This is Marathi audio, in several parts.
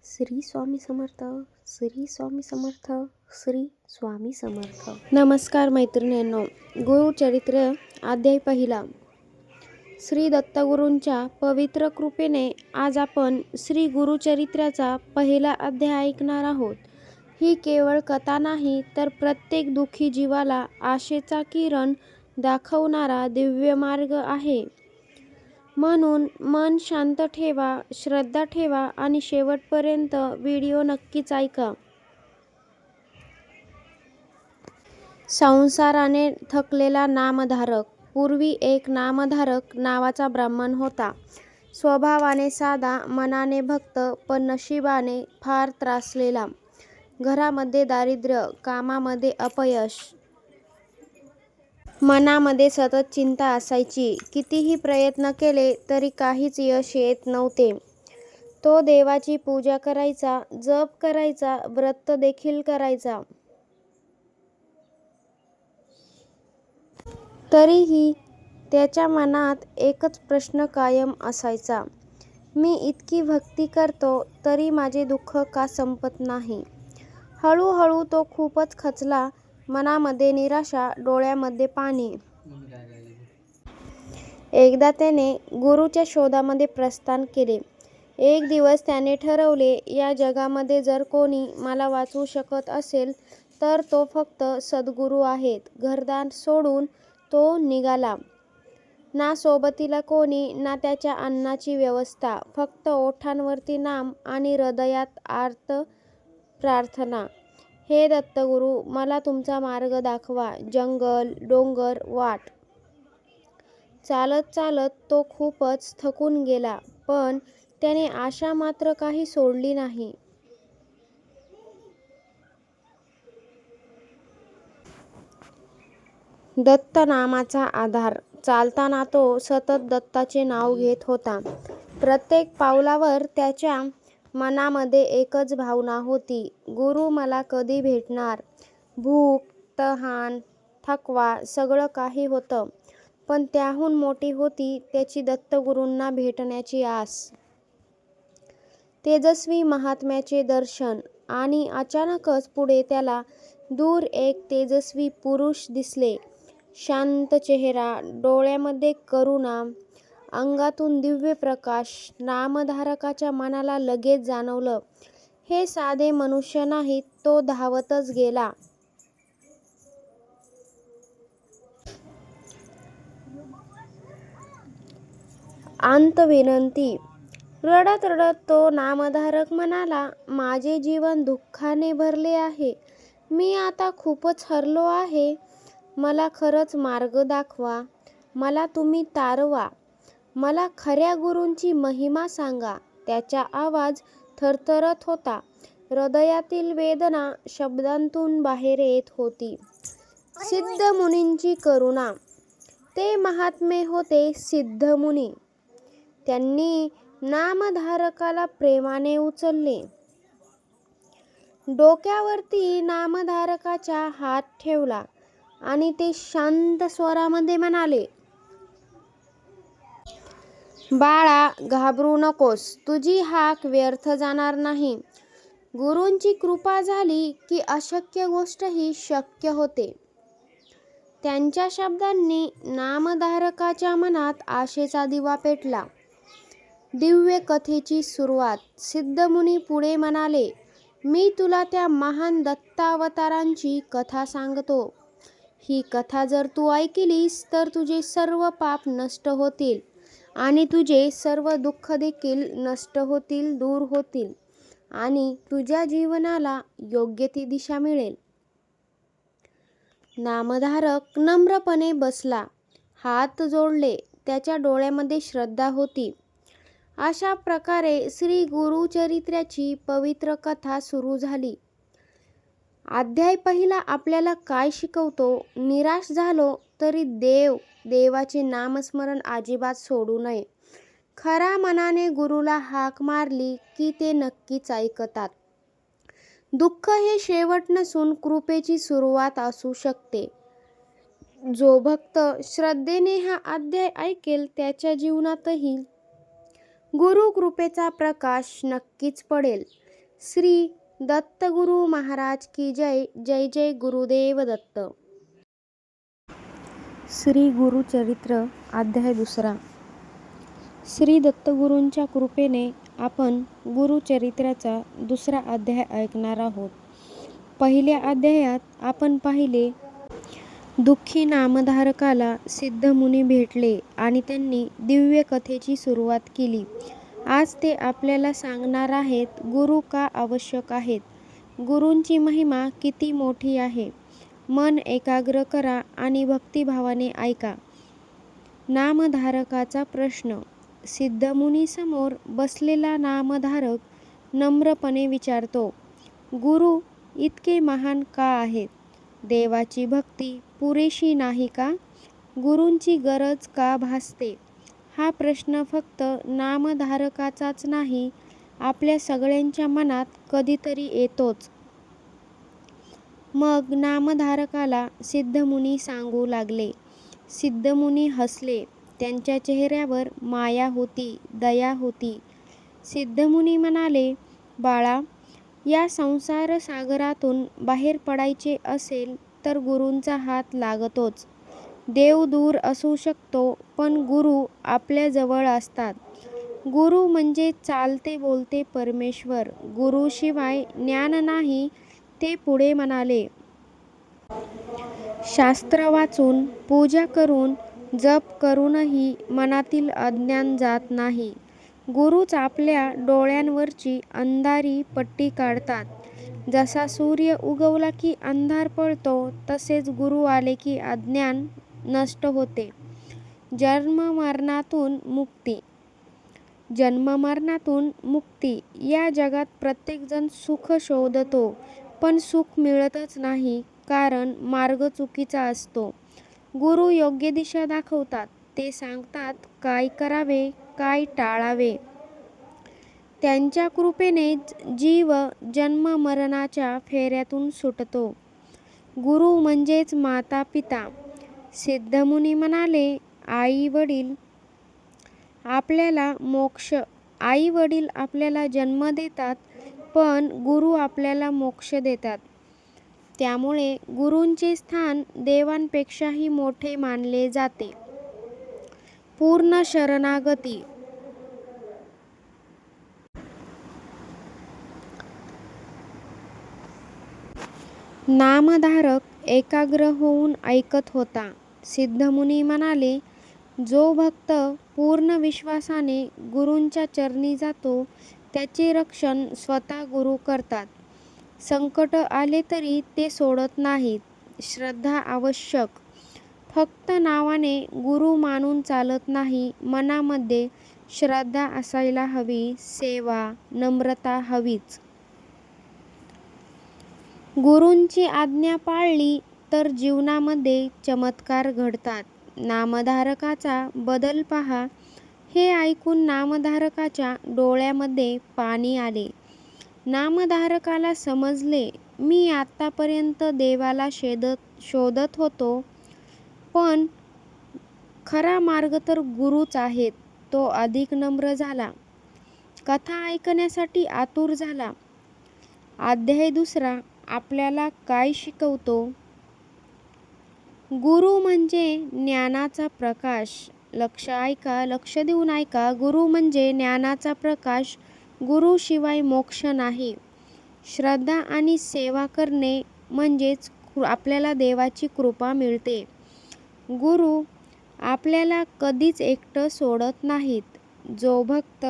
श्री स्वामी समर्थ. श्री स्वामी समर्थ. श्री स्वामी समर्थ. नमस्कार मैत्रिणींनो. गुरुचरित्र अध्याय पहिला. श्री दत्तगुरूंच्या पवित्र कृपेने आज आपण श्री गुरुचरित्राचा पहिला अध्याय ऐकणार आहोत. ही केवळ कथा नाही तर प्रत्येक दुःखी जीवाला आशेचा किरण दाखवणारा दिव्य मार्ग आहे. म्हणून मन शांत ठेवा, श्रद्धा ठेवा आणि शेवटपर्यंत व्हिडिओ नक्कीच ऐका. संसाराने थकलेला नामधारक. पूर्वी एक नामधारक नावाचा ब्राह्मण होता. स्वभावाने साधा, मनाने भक्त, पण नशिबाने फार त्रासलेला. घरामध्ये दारिद्र्य, कामामध्ये अपयश, मनामध्ये सतत चिंता असायची. कितीही प्रयत्न केले तरी काहीच यश येत नव्हते. तो देवाची पूजा करायचा, जप करायचा, व्रत देखील करायचा. तरीही त्याच्या मनात एकच प्रश्न कायम असायचा. मी इतकी भक्ती करतो तरी माझे दुःख का संपत नाही. हळूहळू तो खूपच खचला. मनामध्ये निराशा, डोळ्यामध्ये पाणी. एकदा त्याने गुरुच्या शोधामध्ये प्रस्थान केले. एक दिवस त्याने ठरवले, या जगामध्ये जर कोणी मला वाचवू शकत असेल तर तो फक्त सद्गुरू आहेत. घरदार सोडून तो निघाला. ना सोबतीला कोणी, ना त्याच्या अन्नाची व्यवस्था. फक्त ओठांवरती नाम आणि हृदयात आर्त प्रार्थना. हे दत्तगुरू, मला तुमचा मार्ग दाखवा. जंगल, डोंगर, वाट. चालत चालत तो खूपच थकून गेला, पण त्याने आशा मात्र काही सोडली नाही. दत्त नामाचा आधार. चालताना तो सतत दत्ताचे नाव घेत होता. प्रत्येक पावलावर त्याच्या मनामध्ये एकच भावना होती, गुरु मला कधी भेटणार. भूक, तहान, थकवा सगळं काही होतं, पण त्याहून मोठी होती त्याची दत्तगुरूंना भेटण्याची आस. तेजस्वी महात्म्याचे दर्शन. आणि अचानकच पुढे त्याला दूर एक तेजस्वी पुरुष दिसले. शांत चेहरा, डोळ्यामध्ये करुणा, अंगातून दिव्य प्रकाश. नामधारकाच्या मनाला लगेच जाणवलं, हे साधे मनुष्य नाहीत. तो धावतच गेला. अंत विनंती. रडत रडत तो नामधारक म्हणाला, माझे जीवन दुःखाने भरले आहे. मी आता खूपच हरलो आहे. मला खरंच मार्ग दाखवा. मला तुम्ही तारवा. मला खऱ्या गुरूंची महिमा सांगा. त्याचा आवाज थरथरत होता. हृदयातील वेदना शब्दांतून बाहेर येत होती. सिद्ध मुनींची करुणा. ते महात्मे होते सिद्धमुनी. त्यांनी नामधारकाला प्रेमाने उचलले. डोक्यावरती नामधारकाचा हात ठेवला आणि ते शांत स्वरामध्ये म्हणाले, बाळा, घाबरू नकोस. तुझी हाक व्यर्थ जाणार नाही. गुरूंची कृपा झाली की अशक्य गोष्टही शक्य होते. त्यांच्या शब्दांनी नामधारकाच्या मनात आशेचा दिवा पेटला. दिव्य कथेची सुरुवात. सिद्धमुनी पुढे म्हणाले, मी तुला त्या महान दत्तावतारांची कथा सांगतो. ही कथा जर तू ऐकलीस तर तुझे सर्व पाप नष्ट होतील आणि तुझे सर्व दुःख देखील नष्ट होतील, दूर होतील आणि तुझ्या जीवनाला योग्य ती दिशा मिळेल. नामधारक नम्रपणे बसला. हात जोडले. त्याच्या डोळ्यामध्ये श्रद्धा होती. अशा प्रकारे श्री गुरुचरित्राची पवित्र कथा सुरू झाली. अध्याय पहिला आपल्याला काय शिकवतो? निराश झालो तरी देवाचे नामस्मरण अजिबात सोडू नये. खऱ्या मनाने गुरुला हाक मारली की ते नक्कीच ऐकतात. दुःख हे शेवट नसून कृपेची सुरुवात असू शकते. जो भक्त श्रद्धेने हा अध्याय ऐकेल त्याच्या जीवनातही गुरु कृपेचा प्रकाश नक्कीच पडेल. श्री दत्तगुरु महाराज की जय. जय जय गुरुदेव दत्त. श्री गुरुचरित्र अध्याय 2. श्री दत्तगुरूंच्या कृपेने आपण गुरुचरित्राचा 2 अध्याय ऐकणार आहोत. पहिल्या अध्यायात आपण पाहिले, दुःखी नामधारकाला सिद्धमुनी भेटले आणि त्यांनी दिव्य कथेची सुरुवात केली. आज ते आपल्याला सांगणार आहेत गुरु का आवश्यक आहेत, गुरूंची महिमा किती मोठी आहे. मन एकाग्र करा आणि भक्तिभावाने ऐका. नामधारकाचा प्रश्न. सिद्धमुनीसमोर बसलेला नामधारक नम्रपणे विचारतो, गुरु इतके महान का आहेत? देवाची भक्ती पुरेशी नाही का? गुरूंची गरज का भासते? हा प्रश्न फक्त नामधारकाचाच नाही, आपल्या सगळ्यांच्या मनात कधीतरी येतोच. मग नामधारकाला सिद्धमुनी सांगू लागले. सिद्धमुनी हसले. त्यांच्या चेहऱ्यावर माया होती, दया होती. सिद्धमुनी म्हणाले, बाळा, या संसार सागरातून बाहेर पडायचे असेल तर गुरूंचा हात लागतोच. देव दूर असू शकतो, पण गुरु आपल्या जवळ असतात. गुरु म्हणजे चालते बोलते परमेश्वर. गुरुशिवाय ज्ञान नाही. ते पुढे म्हणाले, शास्त्र वाचून, पूजा करून, जप करूनही मनातील अज्ञान जात नाही. गुरुच आपल्या डोळ्यांवरची अंधारी पट्टी काढतात. जसा सूर्य उगवला की अंधार पळतो, तसेच गुरु आले की अज्ञान नष्ट होते. जन्ममरणातून मुक्ती. जन्ममरणातून मुक्ती. या जगात प्रत्येकजण सुख शोधतो, पण सुख मिळतच नाही, कारण मार्ग चुकीचा असतो. गुरु योग्य दिशा दाखवतात. ते सांगतात काय करावे, काय टाळावे. त्यांच्या कृपेनेच जीव जन्ममरणाच्या फेऱ्यातून सुटतो. गुरु म्हणजेच माता पिता. सिद्धमुनी म्हणाले, आई वडील आपल्याला जन्म देतात, पण गुरु आपल्याला मोक्ष देतात. त्यामुळे गुरूंचे स्थान देवांपेक्षाही मोठे मानले जाते. पूर्ण शरणागती. नामधारक एकाग्र होऊन ऐकत होता. सिद्धमुनी म्हणाले, जो भक्त पूर्ण विश्वासाने गुरूंच्या चरणी जातो, त्याचे रक्षण स्वतः गुरु करतात. संकट आले तरी ते सोडत नाहीत. श्रद्धा आवश्यक. फक्त नावाने गुरु मानून चालत नाही. मनामध्ये श्रद्धा असायला हवी. सेवा, नम्रता हवीच. गुरूंची आज्ञा पाळली तर जीवनामध्ये चमत्कार घडतात. नामधारकाचा बदल पहा. हे ऐकून नामधारकाच्या डोळ्यामध्ये पाणी आले. नामधारकाला समजले, मी आतापर्यंत देवाला शोधत होतो, पण खरा मार्ग तर गुरूच आहेत. तो अधिक नम्र झाला. कथा ऐकण्यासाठी आतुर झाला. अध्याय 2 आपल्याला काय शिकवतो? गुरु म्हणजे ज्ञानाचा प्रकाश. लक्ष देऊन ऐका. गुरु म्हणजे ज्ञानाचा प्रकाश. गुरुशिवाय मोक्ष नाही. श्रद्धा आणि सेवा करणे म्हणजेच आपल्याला देवाची कृपा मिळते. गुरु आपल्याला कधीच एकटं सोडत नाहीत. जो भक्त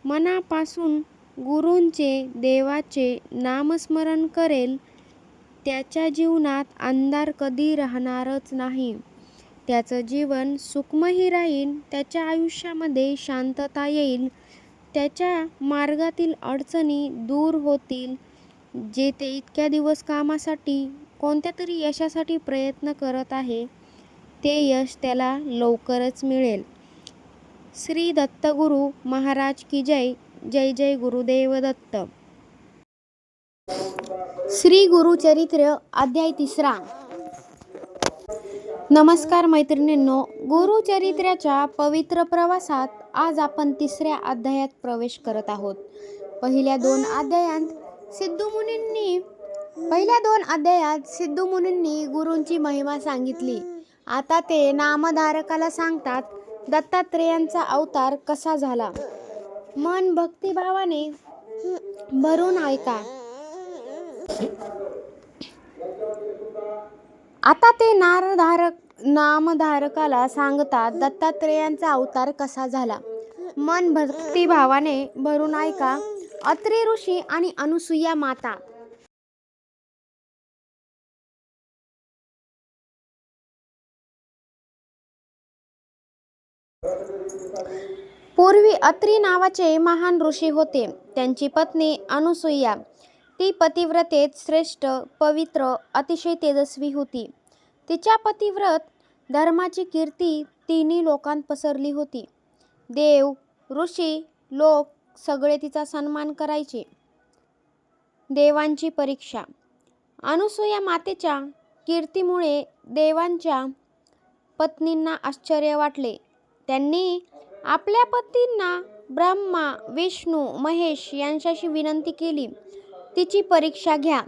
मनापासून गुरूंचे, देवाचे नामस्मरण करेल, त्याच्या जीवनात अंधार कधी राहणारच नाही. त्याचं जीवन सुखमय राहील. त्याच्या आयुष्यामध्ये शांतता येईल. त्याच्या मार्गातील अडचणी दूर होतील. जे ते इतक्या दिवस कामासाठी, कोणत्या तरी यशासाठी प्रयत्न करत आहे, ते यश त्याला लवकरच मिळेल. श्री दत्तगुरु महाराज की जय. जय जय गुरुदेव दत्त. श्री गुरुचरित्र अध्याय 3. नमस्कार मैत्रिणींनो, गुरुचरित्राच्या पवित्र प्रवासात आज आपण 3ऱ्या अध्यायात प्रवेश करत आहोत. पहिल्या दोन अध्यायात सिद्धू मुनींनी गुरूंची महिमा सांगितली. आता ते नामधारकाला सांगतात दत्तात्रेयांचा अवतार कसा झाला. मन भक्तिभावाने भरून ऐका. आता ते नामधारकाला सांगतात दत्तात्रेयांचा अवतार कसा झाला. मन भक्तिभावाने भरून ऐका. अत्री ऋषी आणि अनुसूया माता. पूर्वी अत्री नावाचे महान ऋषी होते. त्यांची पत्नी अनुसूया. ती पतिव्रतेत श्रेष्ठ, पवित्र, अतिशय तेजस्वी होती. तिच्या पतिव्रत धर्माची कीर्ती तिन्ही लोकांत पसरली होती. देव, ऋषी, लोक सगळे तिचा सन्मान करायचे. देवांची परीक्षा. अनुसूया मातेच्या कीर्तीमुळे देवांच्या पत्नींना आश्चर्य वाटले. त्यांनी आपल्या पतींना ब्रह्मा, विष्णू, महेश यांच्याशी विनंती केली, तिची परीक्षा घ्या.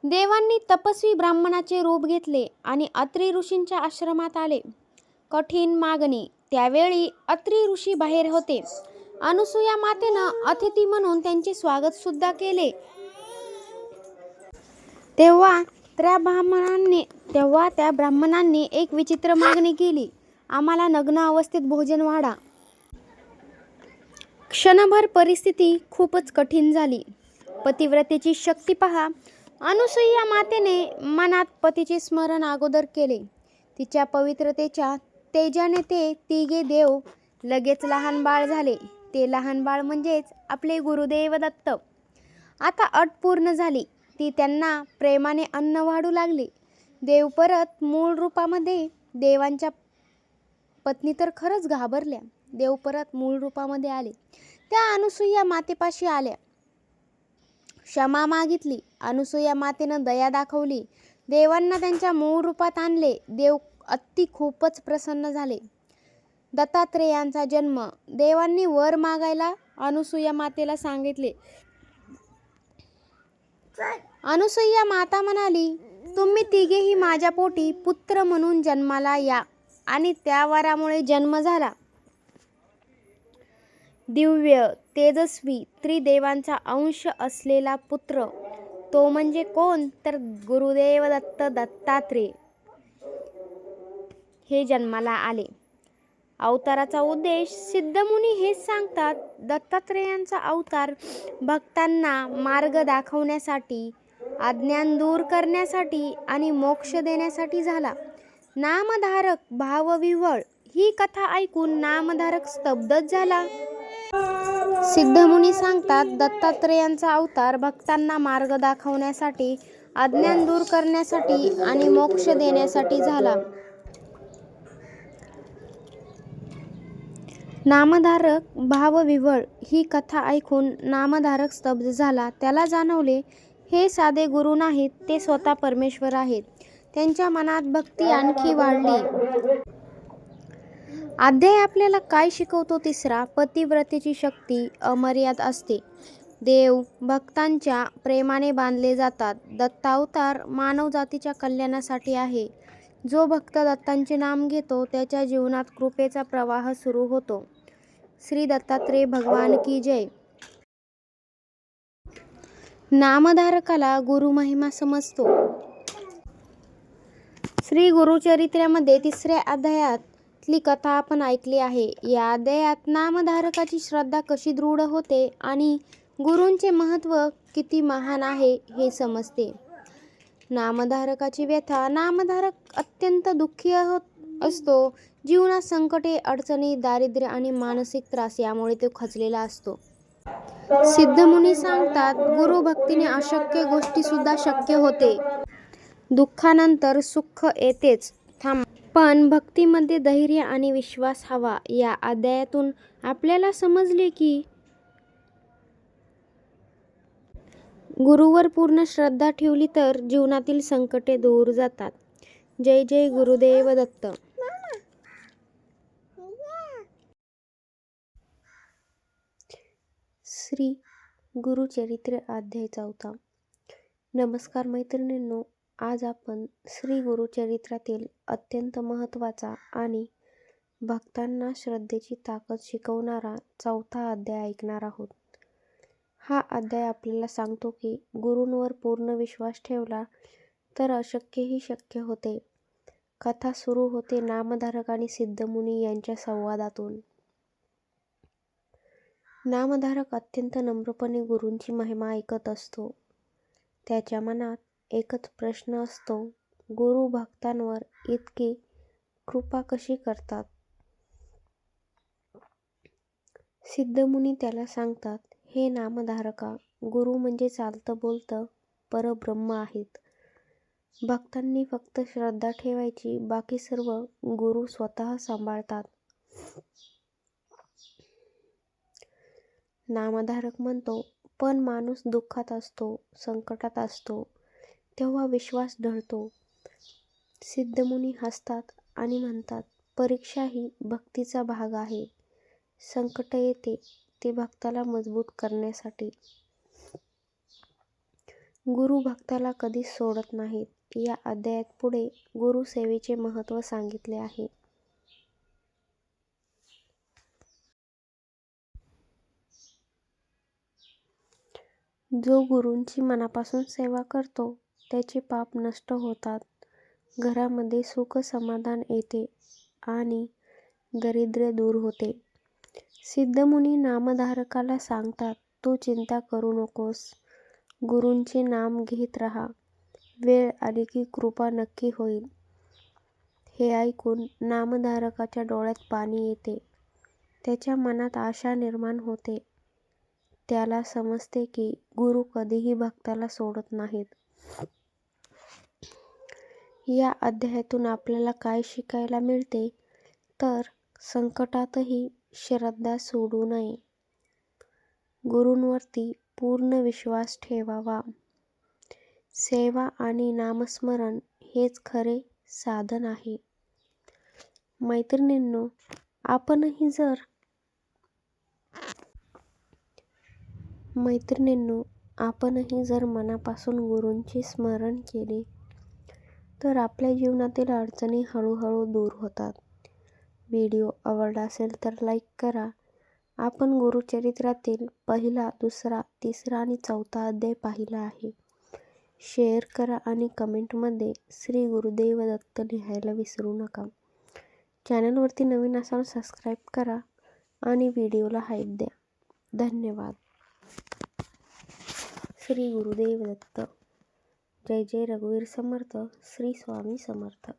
देवांनी तपस्वी ब्राह्मणाचे रूप घेतले आणि अत्री ऋषींच्या आश्रमात आले. कठीण मागणी. त्यावेळी अत्री ऋषी बाहेर होते. अनुसूया मातेनं अतिथी म्हणून त्यांचे स्वागत सुद्धा केले. तेव्हा त्या ब्राह्मणांनी एक विचित्र मागणी केली. आम्हाला नग्न अवस्थेत भोजन वाढा. क्षणभर परिस्थिती खूपच कठीण झाली. पतिव्रतेची शक्ती पहा. अनुसूया मातेने मनात पतीचे स्मरण अगोदर केले. तिच्या पवित्रतेच्या तेजाने ते तिघे देव लगेच लहान बाळ झाले. ते लहान बाळ म्हणजेच आपले गुरुदेव दत्त. आता अट पूर्ण झाली. ती त्यांना प्रेमाने अन्न वाढू लागली. देव परत मूळ रूपामध्ये. देवांच्या पत्नी तर खरंच घाबरल्या. देव परत मूळ रूपामध्ये आले. त्या अनुसूया मातेपाशी आल्या. क्षमा मागितली. अनुसूया मातेनं दया दाखवली. देवांना त्यांच्या मूळ रूपात आणले. देव खूपच प्रसन्न झाले. दत्तात्रेयांचा जन्म. देवांनी वर मागायला अनुसूया मातेला सांगितले. अनुसूया माता म्हणाली, तुम्ही तिघेही माझ्या पोटी पुत्र म्हणून जन्माला या. आणि त्या वरामुळे जन्म झाला. दिव्य, तेजस्वी, त्रिदेवांचा अंश असलेला पुत्र. तो म्हणजे कोण तर गुरुदेव दत्त दत्तात्रेय हे जन्माला आले. अवताराचा उद्देश सिद्धमुनी हेच सांगतात. दत्तात्रेयांचा अवतार भक्तांना मार्ग दाखवण्यासाठी, अज्ञान दूर करण्यासाठी आणि मोक्ष देण्यासाठी झाला. नामधारक भावविव्हळ. ही कथा ऐकून नामधारक स्तब्धच झाला. सिद्धमुनी सांगतात दत्तात्रेयांचा अवतार भक्तांना मार्ग दाखवण्यासाठी, अज्ञान दूर करण्यासाठी आणि मोक्ष देण्यासाठी झाला. नामधारक भावविव्हळ. ही कथा ऐकून नामधारक स्तब्ध झाला. त्याला जाणवले हे साधे गुरु नाहीत, ते स्वतः परमेश्वर आहेत. त्यांच्या मनात भक्ती आणखी वाढली. अध्याय आपल्याला काय शिकवतो? तिसरा, पतिव्रतेची शक्ती अमर्याद असते. देव भक्तांच्या प्रेमाने बांधले जातात. दत्तावतार मानव जातीच्या कल्याणासाठी आहे. जो भक्त दत्तांचे नाम घेतो त्याच्या जीवनात कृपेचा प्रवाह सुरू होतो. श्री दत्तात्रेय भगवान की जय. नामधारकाला गुरु महिमा समजतो. श्री गुरुचरित्रामध्ये तिसऱ्या अध्यायातली कथा आपण ऐकली आहे. या अध्यायात नामधारकाची श्रद्धा कशी दृढ होते आणि गुरूंचे महत्त्व किती महान आहे हे समजते. नामधारकाची व्यथा. नामधारक अत्यंत दुःखी असतो. जीवनात संकटे, अडचणी, दारिद्र्य आणि मानसिक त्रास यामुळे तो खचलेला असतो. सिद्धमुनी सांगतात गुरुभक्तीने अशक्य गोष्टी सुद्धा शक्य होते. दुःखानंतर सुख येतेच. पण भक्तीमध्ये धैर्य आणि विश्वास हवा. या अध्यायातून आपल्याला समजले की गुरुवर पूर्ण श्रद्धा ठेवली तर जीवनातील संकटे दूर जातात. जय जय गुरुदेव दत्त. श्री गुरुचरित्र अध्याय 4. नमस्कार मैत्रिणींनो, आज आपण श्री गुरुचरित्रातील अत्यंत महत्त्वाचा आणि भक्तांना श्रद्धेची ताकद शिकवणारा 4था अध्याय ऐकणार आहोत. हा अध्याय आपल्याला सांगतो की गुरूंवर पूर्ण विश्वास ठेवला तर अशक्यही शक्य होते. कथा सुरू होते नामधारक आणि सिद्धमुनी यांच्या संवादातून. नामधारक अत्यंत नम्रपणे गुरूंची महिमा ऐकत असतो. त्याच्या मनात एकच प्रश्न असतो, गुरु भक्तांवर इतकी कृपा कशी करतात? सिद्धमुनी त्याला सांगतात, हे नामधारका, गुरु म्हणजे चालतं बोलतं परब्रह्म आहेत. भक्तांनी फक्त श्रद्धा ठेवायची, बाकी सर्व गुरु स्वतः सांभाळतात. नामधारक म्हणतो, पण माणूस दुःखात असतो, संकटात असतो, तेव्हा विश्वास ढळतो. सिद्धमुनी हसतात आणि म्हणतात, परीक्षा ही भक्तीचा भाग आहे. संकट येते ते भक्ताला मजबूत करण्यासाठी. गुरु भक्ताला कधीच सोडत नाहीत. या अध्यायात पुढे गुरुसेवेचे महत्त्व सांगितले आहे. जो गुरूंची मनापासून सेवा करतो त्याचे पाप नष्ट होतात, घरामध्ये सुख समाधान येते आणि दारिद्र्य दूर होते. सिद्धमुनी नामधारकाला सांगतात, तू चिंता करू नकोस, गुरूंचे नाम घेत राहा, वेळ आली की कृपा नक्की होईल. हे ऐकून नामधारकाच्या डोळ्यात पाणी येते. त्याच्या मनात आशा निर्माण होते. त्याला समजते की गुरु कधीही भक्ताला सोडत नाहीत. या अध्यायातून आपल्याला काय शिकायला मिळते तर संकटातही श्रद्धा सोडू नये. गुरूंवरती पूर्ण विश्वास ठेवावा. सेवा आणि नामस्मरण हेच खरे साधन आहे. मैत्रिणींनो, आपणही जर मनापासून गुरूंचे स्मरण केले तर आपल्या जीवनातील अडचणी हळूहळू दूर होतात. व्हिडिओ आवडला असेल तर लाईक करा. आपण गुरुचरित्रातील 1, 2, 3 आणि 4था अध्याय पाहिला आहे. शेअर करा आणि कमेंटमध्ये श्री गुरुदेव दत्त लिहायला विसरू नका. चॅनलवरती नवीन असाल सबस्क्राईब करा आणि व्हिडिओला हाईप द्या. धन्यवाद. श्री गुरुदेव दत्त. जय जय रघुवीर समर्थ. श्री स्वामी समर्थ.